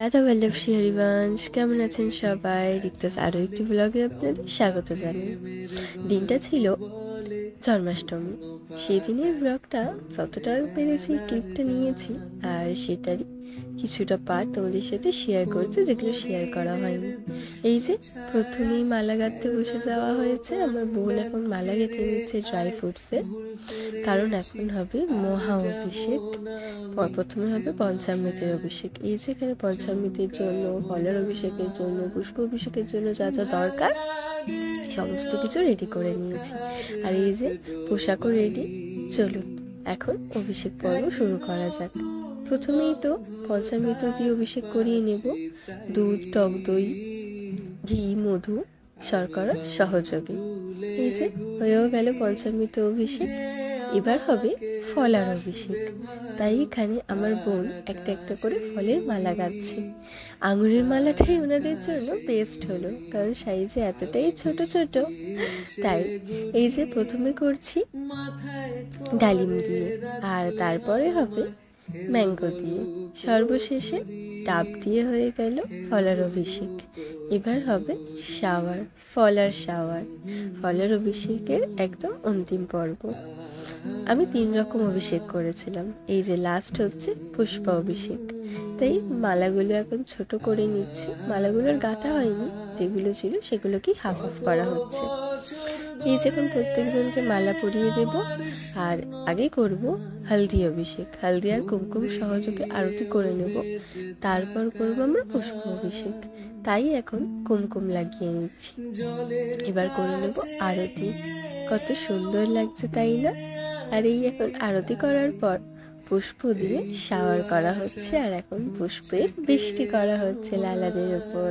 রাধা বল্লভ হরিবংশ, কেমন আছেন সবাই? রিক্তাস আরও একটি ব্লগে আপনাদের স্বাগত জানাই। দিনটা ছিল জন্মাষ্টমী। সেই দিনের ব্লগটা যতটা পেরেছি ক্লিপটা নিয়েছি, আর সেটারই কিছুটা পার্ট তোমাদের সাথে শেয়ার করছি, যেগুলো শেয়ার করা হয়নি। এই যে প্রথমেই মালা গাঁথতে বসে যাওয়া হয়েছে। আমার বোন এখন মালা গেঁথে নিচ্ছে ড্রাই ফ্রুটসের, কারণ এখন হবে মহা অভিষেক। প্রথমে হবে পঞ্চামৃতের অভিষেক। এই যে এখানে পঞ্চামৃতের জন্য, ফলের অভিষেকের জন্য, পুষ্প অভিষেকের জন্য যা যা দরকার সমস্ত কিছু রেডি করে নিয়েছি। আর এই যে পোশাকও রেডি। চলুন এখন অভিষেক পর্ব শুরু করা যাক। প্রথমেই তো পঞ্চামৃত দিয়ে অভিষেক করিয়ে নেব। দুধ, টক দই, ঘি, মধু, শর্করা সহযোগে। এই যে হয়েও গেল পঞ্চামৃত অভিষেক। এবার হবে ফলার অভিষেক। তাই এখানে আমার বোন একটা একটা করে ফলের মালা গাঁথছে। আঙুরের মালাটাই ওনাদের জন্য বেস্ট হলো, কারণ সাইজে এতটাই ছোট ছোট। তাই এই যে প্রথমে করছি ডালিম দিয়ে, আর তারপরে হবে ম্যাঙ্গো দিয়ে, সর্বশেষে ডাব দিয়ে হয়ে গেল ফলার অভিষেক। এবার হবে শাওয়ার, ফলার শাওয়ার, ফলার অভিষেকের একদম অন্তিম পর্ব। আমি 3 রকম অভিষেক করেছিলাম। এই যে লাস্ট হচ্ছে পুষ্প অভিষেক। তাই মালাগুলো এখন ছোট করে নিচ্ছি। মালাগুলোর গাঁথা হয়নি, যেগুলো ছিল সেগুলোকেই হাফ হাফ করা হচ্ছে। এই যে এখন প্রত্যেকজনকে মালা পরিয়ে দেব। আর আগে করব হলদি অভিষেক। হলদি আর কুমকুম সহযোগে আরতি করে নেব, তারপর করব আমরা পুষ্প অভিষেক। তাই এখন কুমকুম লাগিয়ে নিচ্ছি। এবার করে নেব আরতি। কত সুন্দর লাগছে তাই না? আর এই এখন আরতি করার পর পুষ্প দিয়ে শাওয়ার করা হচ্ছে, আর এখন পুষ্পের বৃষ্টি করা হচ্ছে লালাদের উপর।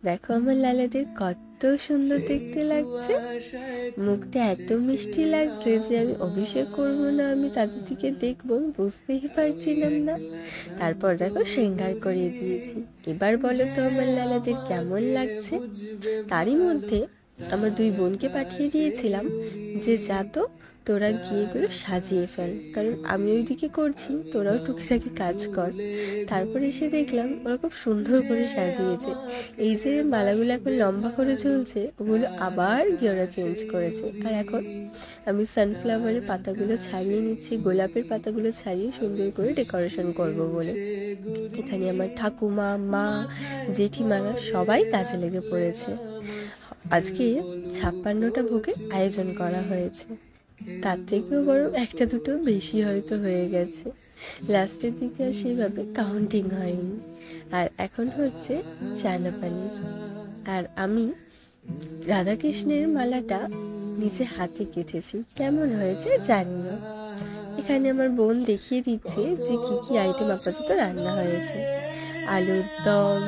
দেখো আমার লালাদের কত সুন্দর দেখতে লাগছে, মুখটা এত মিষ্টি লাগছে যে আমি অভিষেক করবো না, আমি তাদের দিকে দেখবো বুঝতেই পারছিলাম না। তারপর দেখো শৃঙ্গার করিয়ে দিয়েছি। এবার বলো তো আমার লালাদের কেমন লাগছে? তারই মধ্যে আমার 2 বোনকে পাঠিয়ে দিয়েছিলাম যে যা তো তোরা গিয়ে এগুলো সাজিয়ে ফেল, কারণ আমি ওইদিকে করছি, তোরাও টুকিটাকি কাজ কর। তারপরে এসে দেখলাম ওরা খুব সুন্দর করে সাজিয়েছে। এই যে মালাগুলো এখন লম্বা করে ঝুলছে, ওগুলো আবার গিয়ে ওরা চেঞ্জ করেছে। আর এখন আমি সানফ্লাওয়ারের পাতাগুলো ছাড়িয়ে নিচ্ছি, গোলাপের পাতাগুলো ছাড়িয়ে সুন্দর করে ডেকোরেশন করব বলে। এখানে আমার ঠাকুমা, মা, জেঠিমারা সবাই কাজে লেগে পড়েছে। আজকে 56টা ভোগের আয়োজন করা হয়েছে, তার থেকেও বরং 1-2 বেশি হয়তো হয়ে গেছে। লাস্টের দিকে আর সেইভাবে কাউন্টিং হয়নি। আর এখন হচ্ছে চানা পানির। আর আমি রাধাকৃষ্ণের মালাটা নিজে হাতে গেঁথেছি, কেমন হয়েছে জানি না। এখানে আমার বোন দেখিয়ে দিচ্ছে যে কি কি আইটেম আপাতত রান্না হয়েছে। আলুর দম,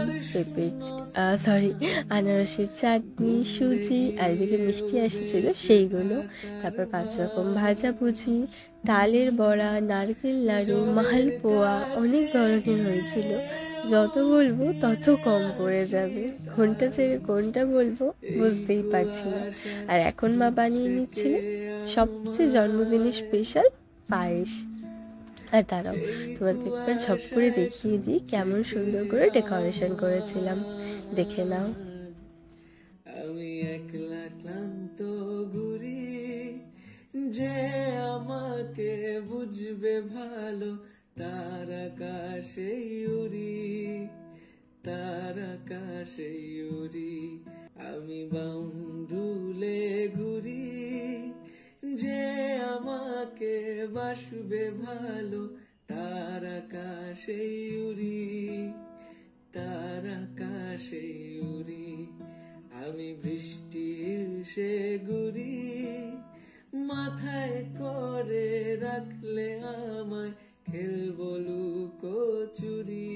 আনারসের চাটনি, সুজি, আর এদিকে মিষ্টি এসেছিলো সেইগুলো। তারপর 5 রকম ভাজাভুজি, তালের বড়া, নারকেল নাড়ু, মালপোয়া, অনেক ধরনের হয়েছিল। যত বলবো তত কম পড়ে যাবে, কোনটা ছেড়ে কোনটা বলবো বুঝতেই পারছি না। আর এখন মা বানিয়ে নিচ্ছে সবচেয়ে জন্মদিনের স্পেশাল পায়েস। আর দাঁড়াও, তোমাদের একবার ঝপ করে দেখিয়ে দিই কেমন সুন্দর করে ডেকোরেশন করেছিলাম, দেখে নাও। আমি একলা ক্লান্ত ঘুরি, যে আমাকে বুঝবে ভালো, তার আকাশে উড়ি, তার আকাশে উড়ি। আমি বাউন্ডুলে ঘুরি, যে আমাকে বাসবে ভালো, তার আকাশে উড়ি, তার আকাশে উড়ি। আমি বৃষ্টির সে গুড়ি, মাথায় করে রাখলে আমায় খেলবো লুকোচুরি।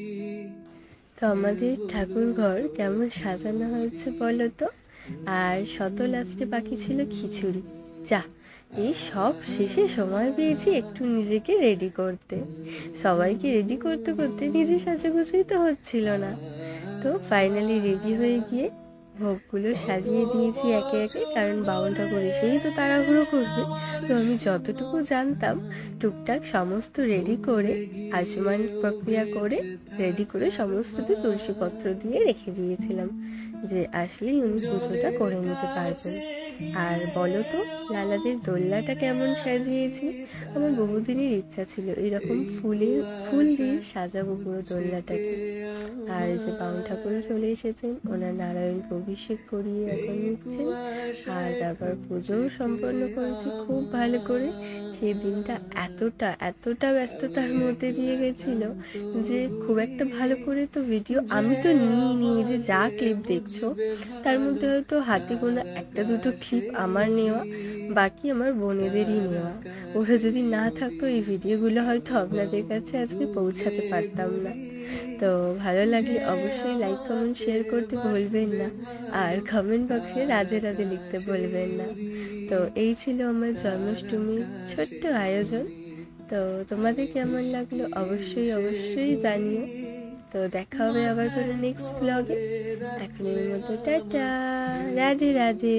তো আমাদের ঠাকুর ঘর কেমন সাজানো হয়েছে বলো তো। আর শত লাস্টে বাকি ছিল খিচুড়ি। যা, এই সব শেষে সময় পেয়েছি একটু নিজেকে রেডি করতে। সবাইকে রেডি করতে করতে নিজে সাজুগুজুই তো হচ্ছিল না। তো ফাইনালি রেডি হয়ে গিয়ে ভোগগুলো সাজিয়ে দিয়েছি একে একে, কারণ বাউন ঠাকুর এসেই তো তাড়াহুড়ো করবে। তো আমি যতটুকু জানতাম টুকটাক সমস্ত রেডি করে, আচমান প্রক্রিয়া করে রেডি করে সমস্ততে তুলসীপত্র দিয়ে রেখে দিয়েছিলাম, যে আসলেই উনি পুজোটা করে নিতে পারবেন। আর বলো তো লালাদের দোলনাটা কেমন সাজিয়েছি? আমার বহুদিনের ইচ্ছা ছিল এরকম ফুল দিয়ে সাজাবো পুরো দোলনাটাকে। আর এই যে বাউন ঠাকুরও চলে এসেছেন, ওনার নারায়ণকে অভিষেক করিয়ে এখন নিচ্ছেন, আর তারপর পুজোও সম্পন্ন করেছে খুব ভালো করে। সেই দিনটা এতটা ব্যস্ততার মধ্যে দিয়ে গেছিল যে খুব একটা ভালো করে তো ভিডিও আমি তো নিয়ে যে যা ক্লিপ দেখছো তার মধ্যে হয়তো হাতে গোনা একটা দুটো ক্লিপ আমার নেওয়া, বাকি আমার বোনেদেরই নেওয়া। ওরা যদি না থাকতো এই ভিডিওগুলো হয়তো আপনাদের কাছে আজকে পৌঁছাতে পারতাম না। তো ভালো লাগলে অবশ্যই লাইক কমেন্ট শেয়ার করতে ভুলবেন না, আর কমেন্ট বক্সে রাধে রাধে লিখতে ভুলবেন না। তো এই ছিল আমার জন্মাষ্টমীর ছোট্ট আয়োজন। তো তোমাদের কেমন লাগলো অবশ্যই জানিও। তো দেখা হবে আবার কোনো নেক্সট ব্লগে। এখনের মতো টাটা, রাধে রাধে।